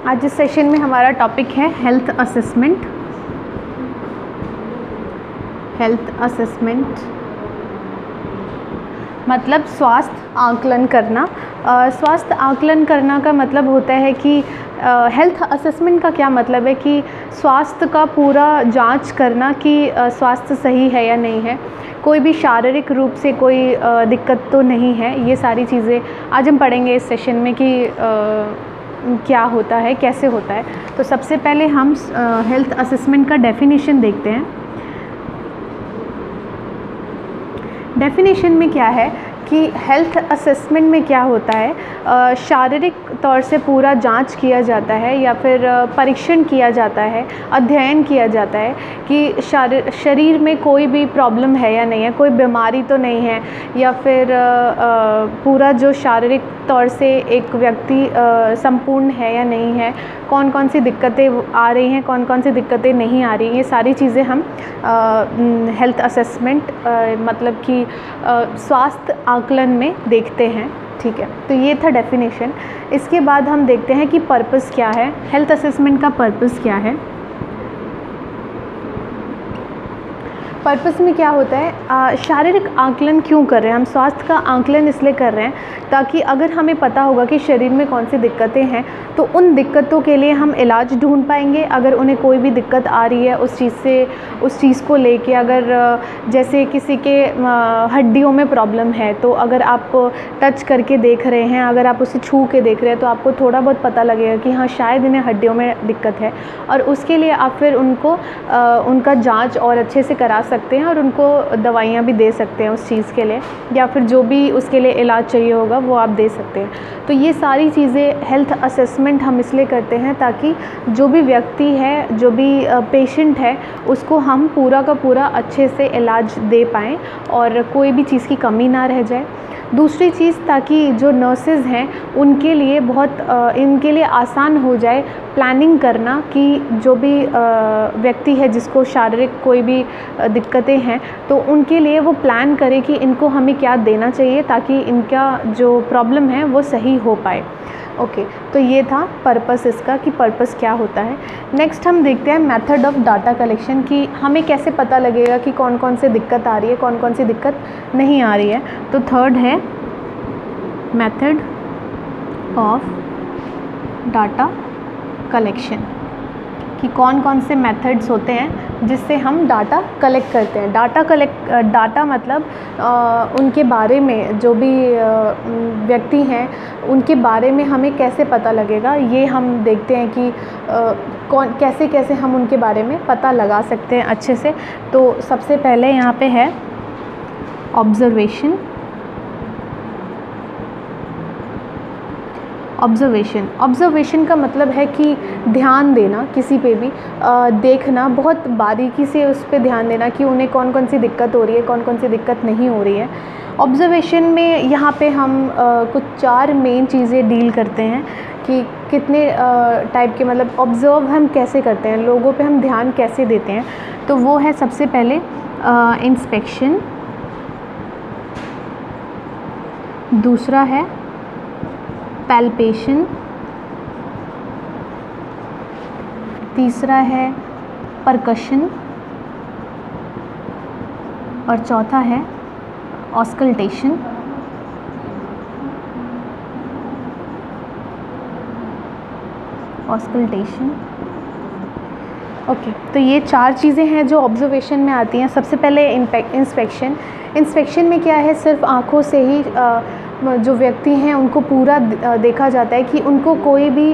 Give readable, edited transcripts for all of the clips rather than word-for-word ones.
आज इस सेशन में हमारा टॉपिक है हेल्थ असेसमेंट। हेल्थ असेसमेंट मतलब स्वास्थ्य आकलन करना। स्वास्थ्य आकलन करना का मतलब होता है कि हेल्थ असेसमेंट का क्या मतलब है कि स्वास्थ्य का पूरा जांच करना कि स्वास्थ्य सही है या नहीं है, कोई भी शारीरिक रूप से कोई दिक्कत तो नहीं है। ये सारी चीज़ें आज हम पढ़ेंगे इस सेशन में कि क्या होता है, कैसे होता है। तो सबसे पहले हम हेल्थ असेसमेंट का डेफिनेशन देखते हैं। डेफिनेशन में क्या है कि हेल्थ असेसमेंट में क्या होता है, शारीरिक तौर से पूरा जांच किया जाता है या फिर परीक्षण किया जाता है, अध्ययन किया जाता है कि शरीर में कोई भी प्रॉब्लम है या नहीं है, कोई बीमारी तो नहीं है, या फिर पूरा जो शारीरिक तौर से एक व्यक्ति संपूर्ण है या नहीं है, कौन कौन सी दिक्कतें आ रही हैं, कौन कौन सी दिक्कतें नहीं आ रही। ये सारी चीज़ें हम हेल्थ असेसमेंट मतलब कि स्वास्थ्य आकलन में देखते हैं। ठीक है, तो ये था डेफिनेशन। इसके बाद हम देखते हैं कि पर्पस क्या है, हेल्थ असेसमेंट का पर्पस क्या है। पर्पस में क्या होता है, शारीरिक आकलन क्यों कर रहे हैं हम, स्वास्थ्य का आकलन इसलिए कर रहे हैं ताकि अगर हमें पता होगा कि शरीर में कौन सी दिक्कतें हैं तो उन दिक्कतों के लिए हम इलाज ढूंढ पाएंगे। अगर उन्हें कोई भी दिक्कत आ रही है उस चीज़ को लेके, अगर जैसे किसी के हड्डियों में प्रॉब्लम है तो अगर आप टच करके देख रहे हैं, अगर आप उसे छू के देख रहे हैं तो आपको थोड़ा बहुत पता लगेगा कि हाँ शायद इन्हें हड्डियों में दिक्कत है, और उसके लिए आप फिर उनको उनका जाँच और अच्छे से करा सकते हैं और उनको दवाइयाँ भी दे सकते हैं उस चीज़ के लिए, या फिर जो भी उसके लिए इलाज चाहिए होगा वो आप दे सकते हैं। तो ये सारी चीज़ें हेल्थ असेसमेंट हम इसलिए करते हैं ताकि जो भी व्यक्ति है, जो भी पेशेंट है, उसको हम पूरा का पूरा अच्छे से इलाज दे पाएँ और कोई भी चीज़ की कमी ना रह जाए। दूसरी चीज़, ताकि जो नर्सेज़ हैं उनके लिए इनके लिए आसान हो जाए प्लानिंग करना कि जो भी व्यक्ति है जिसको शारीरिक कोई भी दिक्कतें हैं तो उनके लिए वो प्लान करे कि इनको हमें क्या देना चाहिए ताकि इनका जो प्रॉब्लम है वो सही हो पाए। ओके, तो ये था पर्पस इसका कि पर्पस क्या होता है। नेक्स्ट हम देखते हैं मेथड ऑफ डाटा कलेक्शन कि हमें कैसे पता लगेगा कि कौन कौन से दिक्कत आ रही है, कौन कौन सी दिक्कत नहीं आ रही है। तो थर्ड है मेथड ऑफ डाटा कलेक्शन कि कौन कौन से मेथड्स होते हैं जिससे हम डाटा कलेक्ट करते हैं। डाटा मतलब उनके बारे में, जो भी व्यक्ति हैं उनके बारे में हमें कैसे पता लगेगा, ये हम देखते हैं कि कैसे हम उनके बारे में पता लगा सकते हैं अच्छे से। तो सबसे पहले यहाँ पे है ऑब्जर्वेशन का मतलब है कि ध्यान देना, किसी पे भी देखना, बहुत बारीकी से उस पे ध्यान देना कि उन्हें कौन कौन सी दिक्कत हो रही है, कौन कौन सी दिक्कत नहीं हो रही है। ऑब्जर्वेशन में यहाँ पे हम कुछ 4 मेन चीज़ें डील करते हैं कि कितने टाइप के, मतलब ऑब्ज़र्व हम कैसे करते हैं, लोगों पे हम ध्यान कैसे देते हैं। तो वो है सबसे पहले इंस्पेक्शन, दूसरा है पैल्पेशन, तीसरा है परकशन और चौथा है ऑस्कल्टेशन। ओके, तो ये 4 चीज़ें हैं जो ऑब्जर्वेशन में आती हैं। सबसे पहले इंस्पेक्शन में क्या है, सिर्फ आँखों से ही जो व्यक्ति हैं उनको पूरा देखा जाता है कि उनको कोई भी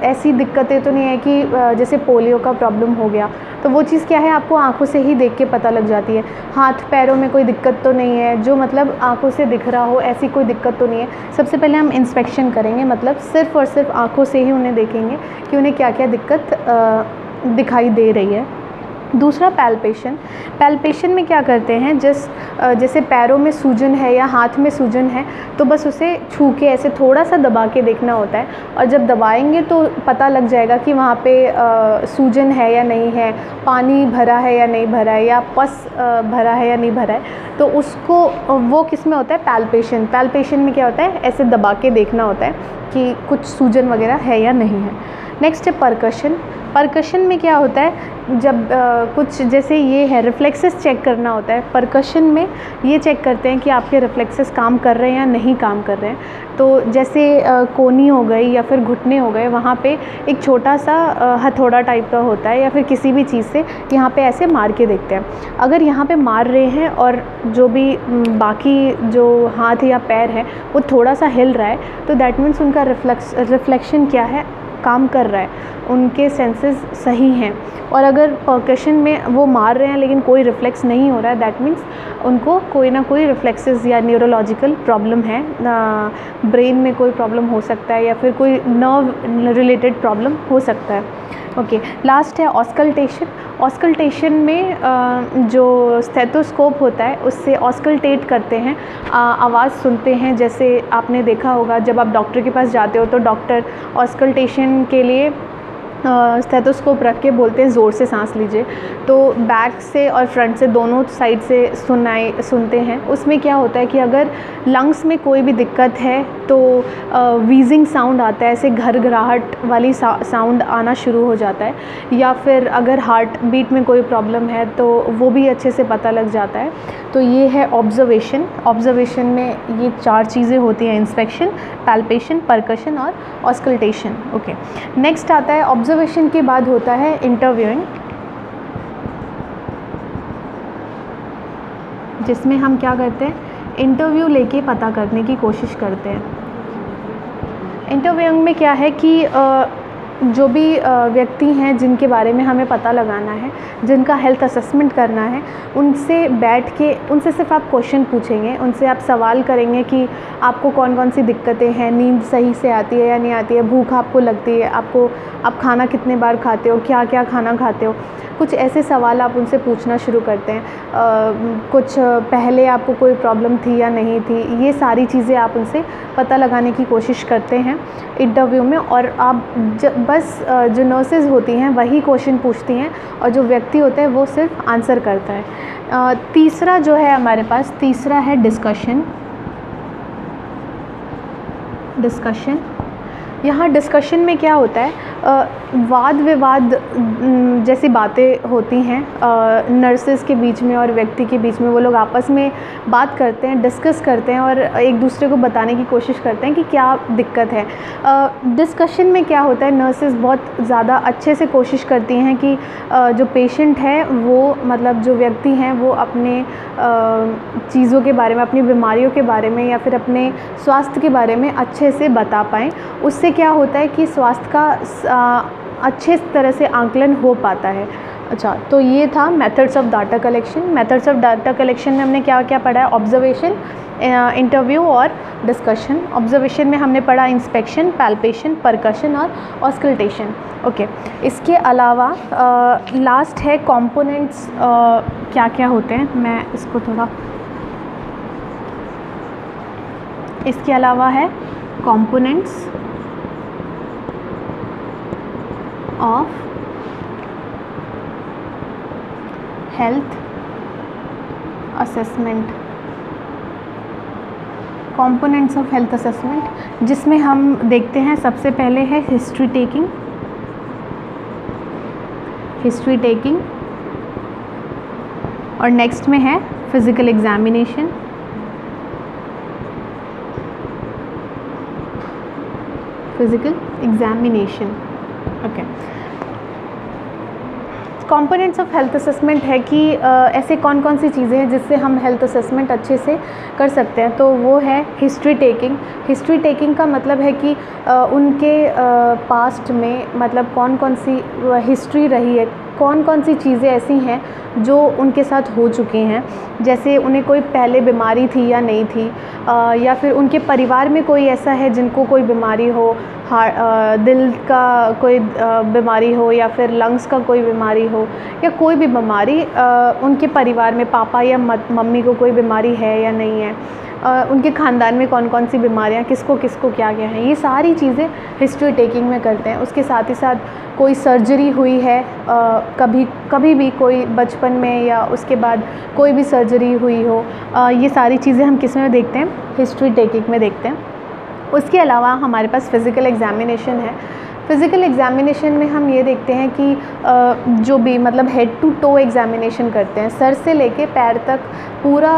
ऐसी दिक्कतें तो नहीं है कि जैसे पोलियो का प्रॉब्लम हो गया, तो वो चीज़ क्या है आपको आंखों से ही देख के पता लग जाती है। हाथ पैरों में कोई दिक्कत तो नहीं है, जो मतलब आंखों से दिख रहा हो ऐसी कोई दिक्कत तो नहीं है। सबसे पहले हम इंस्पेक्शन करेंगे, मतलब सिर्फ़ और सिर्फ आंखों से ही उन्हें देखेंगे कि उन्हें क्या क्या दिक्कत दिखाई दे रही है। दूसरा पैल्पेशन में क्या करते हैं, जैसे पैरों में सूजन है या हाथ में सूजन है तो बस उसे छू के ऐसे थोड़ा सा दबा के देखना होता है, और जब दबाएंगे तो पता लग जाएगा कि वहाँ पे सूजन है या नहीं है, पानी भरा है या नहीं भरा है, या पस भरा है या नहीं भरा है। तो उसको वो किस में होता है, पैल्पेशन में क्या होता है, ऐसे दबा के देखना होता है कि कुछ सूजन वगैरह है या नहीं है। नेक्स्ट है परकशन में क्या होता है, जब कुछ जैसे ये है रिफ्लेक्सेस चेक करना होता है। परकशन में ये चेक करते हैं कि आपके रिफ्लेक्सेस काम कर रहे हैं या नहीं काम कर रहे हैं। तो जैसे कोहनी हो गई या फिर घुटने हो गए, वहाँ पे एक छोटा सा हथौड़ा टाइप का होता है या फिर किसी भी चीज़ से यहाँ पे ऐसे मार के देखते हैं। अगर यहाँ पे मार रहे हैं और जो भी बाकी जो हाथ या पैर है वो थोड़ा सा हिल रहा है तो दैट मीन्स उनका रिफ्लेक्शन क्या है, काम कर रहा है, उनके सेंसेस सही हैं। और अगर परकशन में वो मार रहे हैं लेकिन कोई रिफ्लेक्स नहीं हो रहा है, दैट मीन्स उनको कोई ना कोई रिफ्लेक्सेस या न्यूरोलॉजिकल प्रॉब्लम है, ब्रेन में कोई प्रॉब्लम हो सकता है या फिर कोई नर्व रिलेटेड प्रॉब्लम हो सकता है। ओके, लास्ट है ऑस्कल्टेशन में जो स्टेथोस्कोप होता है उससे ऑस्कल्टेट करते हैं, आवाज़ सुनते हैं। जैसे आपने देखा होगा जब आप डॉक्टर के पास जाते हो तो डॉक्टर ऑस्कल्टेशन के लिए स्टेथोस्कोप रख के बोलते हैं ज़ोर से सांस लीजिए, तो बैक से और फ्रंट से दोनों साइड से सुनते हैं। उसमें क्या होता है कि अगर लंग्स में कोई भी दिक्कत है तो वीजिंग साउंड आता है, ऐसे घरघराहट वाली साउंड आना शुरू हो जाता है, या फिर अगर हार्ट बीट में कोई प्रॉब्लम है तो वो भी अच्छे से पता लग जाता है। तो ये है ऑब्जर्वेशन में ये 4 चीज़ें होती हैं, इंस्पेक्शन, पैल्पेशन, परकशन और ऑस्कल्टेशन। ओके, नेक्स्ट आता है ऑब्जर्वेशन के बाद होता है इंटरव्यूइंग, जिसमें हम क्या करते हैं, इंटरव्यू लेके पता करने की कोशिश करते हैं। इंटरव्यूइंग में क्या है कि जो भी व्यक्ति हैं जिनके बारे में हमें पता लगाना है, जिनका हेल्थ असेसमेंट करना है, उनसे बैठ के उनसे सिर्फ आप क्वेश्चन पूछेंगे, उनसे आप सवाल करेंगे कि आपको कौन कौन सी दिक्कतें हैं, नींद सही से आती है या नहीं आती है, भूख आपको लगती है, आप खाना कितने बार खाते हो, क्या क्या खाना खाते हो, कुछ ऐसे सवाल आप उनसे पूछना शुरू करते हैं। कुछ पहले आपको कोई प्रॉब्लम थी या नहीं थी, ये सारी चीज़ें आप उनसे पता लगाने की कोशिश करते हैं इंटरव्यू में। और आप बस जो नर्सेज होती हैं वही क्वेश्चन पूछती हैं और जो व्यक्ति होता है वो सिर्फ आंसर करता है। तीसरा जो है हमारे पास, तीसरा है डिस्कशन। यहाँ डिस्कशन में क्या होता है, वाद विवाद जैसी बातें होती हैं नर्सेज के बीच में और व्यक्ति के बीच में। वो लोग आपस में बात करते हैं, डिस्कस करते हैं और एक दूसरे को बताने की कोशिश करते हैं कि क्या दिक्कत है। डिस्कशन में क्या होता है, नर्सेज बहुत ज़्यादा अच्छे से कोशिश करती हैं कि जो पेशेंट है वो, मतलब जो व्यक्ति हैं वो अपने चीज़ों के बारे में, अपनी बीमारियों के बारे में या फिर अपने स्वास्थ्य के बारे में अच्छे से बता पाएँ। उससे क्या होता है कि स्वास्थ्य का अच्छे तरह से आकलन हो पाता है। अच्छा, तो ये था methods of data collection. Methods of data collection में हमने क्या क्या पढ़ा है, ऑब्जर्वेशन, इंटरव्यू और डिस्कशन। ऑब्जर्वेशन में हमने पढ़ा इंस्पेक्शन, पैल्पेशन, परकशन और ऑस्कल्टेशन। ओके, इसके अलावा लास्ट है कंपोनेंट्स क्या क्या होते हैं, मैं इसको थोड़ा, इसके अलावा है components of health assessment. Components of health assessment जिसमें हम देखते हैं, सबसे पहले है हिस्ट्री टेकिंग और नेक्स्ट में है physical examination, okay. Components of health assessment है कि ऐसे कौन कौन सी चीज़ें हैं जिससे हम हेल्थ असेसमेंट अच्छे से कर सकते हैं। तो वो है हिस्ट्री टेकिंग का मतलब है कि उनके पास्ट में मतलब कौन कौन सी हिस्ट्री रही है, कौन कौन सी चीज़ें ऐसी हैं जो उनके साथ हो चुकी हैं, जैसे उन्हें कोई पहले बीमारी थी या नहीं थी, या फिर उनके परिवार में कोई ऐसा है जिनको कोई बीमारी हो, दिल का कोई बीमारी हो, या फिर लंग्स का कोई बीमारी हो, या कोई भी बीमारी उनके परिवार में पापा या मम्मी को कोई बीमारी है या नहीं है, उनके ख़ानदान में कौन कौन सी बीमारियाँ किसको किसको क्या क्या हैं, ये सारी चीज़ें हिस्ट्री टेकिंग में करते हैं। उसके साथ ही साथ कोई सर्जरी हुई है कभी भी कोई बचपन में या उसके बाद कोई भी सर्जरी हुई हो, ये सारी चीज़ें हम किस में देखते हैं, हिस्ट्री टेकिंग में देखते हैं। उसके अलावा हमारे पास फ़िज़िकल एग्ज़ामिनेशन है। फ़िज़िकल एग्ज़ामिनेशन में हम ये देखते हैं कि जो भी मतलब हेड टू टो एग्ज़ामिनेशन करते हैं, सर से लेके पैर तक पूरा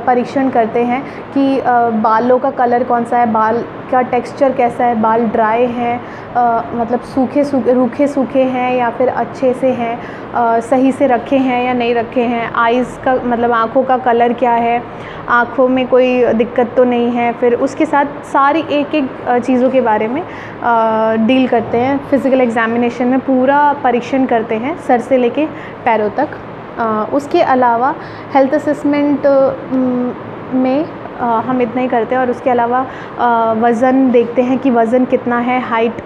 परीक्षण करते हैं कि बालों का कलर कौन सा है, बाल का टेक्सचर कैसा है, बाल ड्राई हैं, मतलब रूखे सूखे हैं या फिर अच्छे से हैं, सही से रखे हैं या नहीं रखे हैं, आइज़ का मतलब आँखों का कलर क्या है, आँखों में कोई दिक्कत तो नहीं है। फिर उसके साथ सारी एक एक चीज़ों के बारे में डील करते हैं। फ़िज़िकल एग्ज़ामिनेशन में पूरा परीक्षण करते हैं सर से लेके पैरों तक। उसके अलावा हेल्थ असेसमेंट में हम इतना ही करते हैं। और उसके अलावा वज़न देखते हैं कि वज़न कितना है, हाइट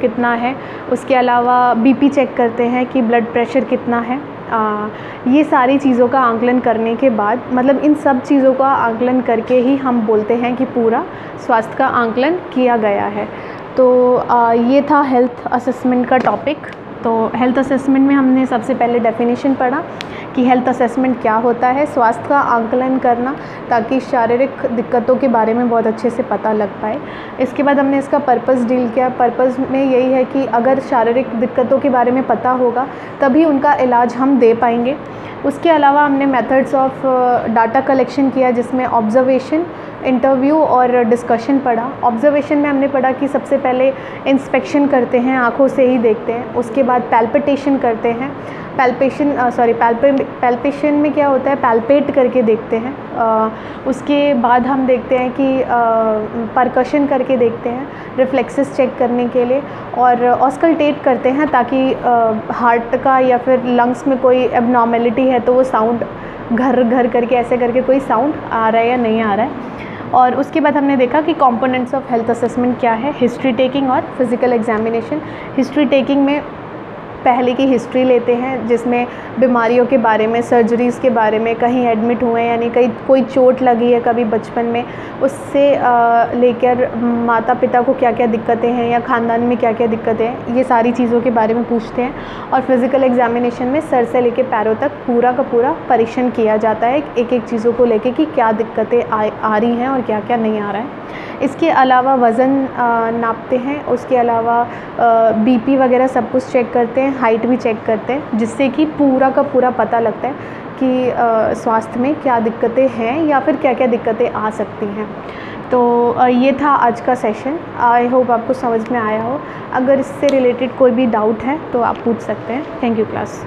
कितना है। उसके अलावा बीपी चेक करते हैं कि ब्लड प्रेशर कितना है। ये सारी चीज़ों का आंकलन करने के बाद मतलब इन सब चीज़ों का आंकलन करके ही हम बोलते हैं कि पूरा स्वास्थ्य का आंकलन किया गया है। तो ये था हेल्थ असेसमेंट का टॉपिक। तो हेल्थ असेसमेंट में हमने सबसे पहले डेफिनेशन पढ़ा कि हेल्थ असेसमेंट क्या होता है, स्वास्थ्य का आंकलन करना, ताकि शारीरिक दिक्कतों के बारे में बहुत अच्छे से पता लग पाए। इसके बाद हमने इसका पर्पस डील किया। पर्पस में यही है कि अगर शारीरिक दिक्कतों के बारे में पता होगा तभी उनका इलाज हम दे पाएंगे। उसके अलावा हमने मेथड्स ऑफ डाटा कलेक्शन किया, जिसमें ऑब्जर्वेशन, इंटरव्यू और डिस्कशन पढ़ा। ऑब्जर्वेशन में हमने पढ़ा कि सबसे पहले इंस्पेक्शन करते हैं, आँखों से ही देखते हैं। उसके बाद पैल्पिटेशन करते हैं। पैल्पेशन में क्या होता है, पैल्पेट करके देखते हैं। उसके बाद हम देखते हैं कि परकशन करके देखते हैं रिफ्लेक्सेस चेक करने के लिए, और ऑस्कल्टेट करते हैं ताकि हार्ट का या फिर लंग्स में कोई एबनॉर्मेलिटी है तो वो साउंड घर घर करके ऐसे करके कोई साउंड आ रहा है या नहीं आ रहा है। और उसके बाद हमने देखा कि कंपोनेंट्स ऑफ हेल्थ असेसमेंट क्या है, हिस्ट्री टेकिंग और फिज़िकल एग्जामिनेशन। हिस्ट्री टेकिंग में पहले की हिस्ट्री लेते हैं, जिसमें बीमारियों के बारे में, सर्जरीज़ के बारे में, कहीं एडमिट हुए यानी कहीं कोई चोट लगी है कभी बचपन में, उससे लेकर माता पिता को क्या क्या दिक्कतें हैं या ख़ानदान में क्या क्या दिक्कतें हैं, ये सारी चीज़ों के बारे में पूछते हैं। और फिज़िकल एग्जामिनेशन में सर से लेकर पैरों तक पूरा का पूरा परीक्षण किया जाता है एक एक चीज़ों को लेके कि क्या दिक्कतें आ रही हैं और क्या क्या नहीं आ रहा है। इसके अलावा वज़न नापते हैं। उसके अलावा बीपी वगैरह सब कुछ चेक करते हैं, हाइट भी चेक करते हैं, जिससे कि पूरा का पूरा पता लगता है कि स्वास्थ्य में क्या दिक्कतें हैं या फिर क्या क्या दिक्कतें आ सकती हैं। तो ये था आज का सेशन। आई होप आपको समझ में आया हो। अगर इससे रिलेटेड कोई भी डाउट है तो आप पूछ सकते हैं। Thank you class.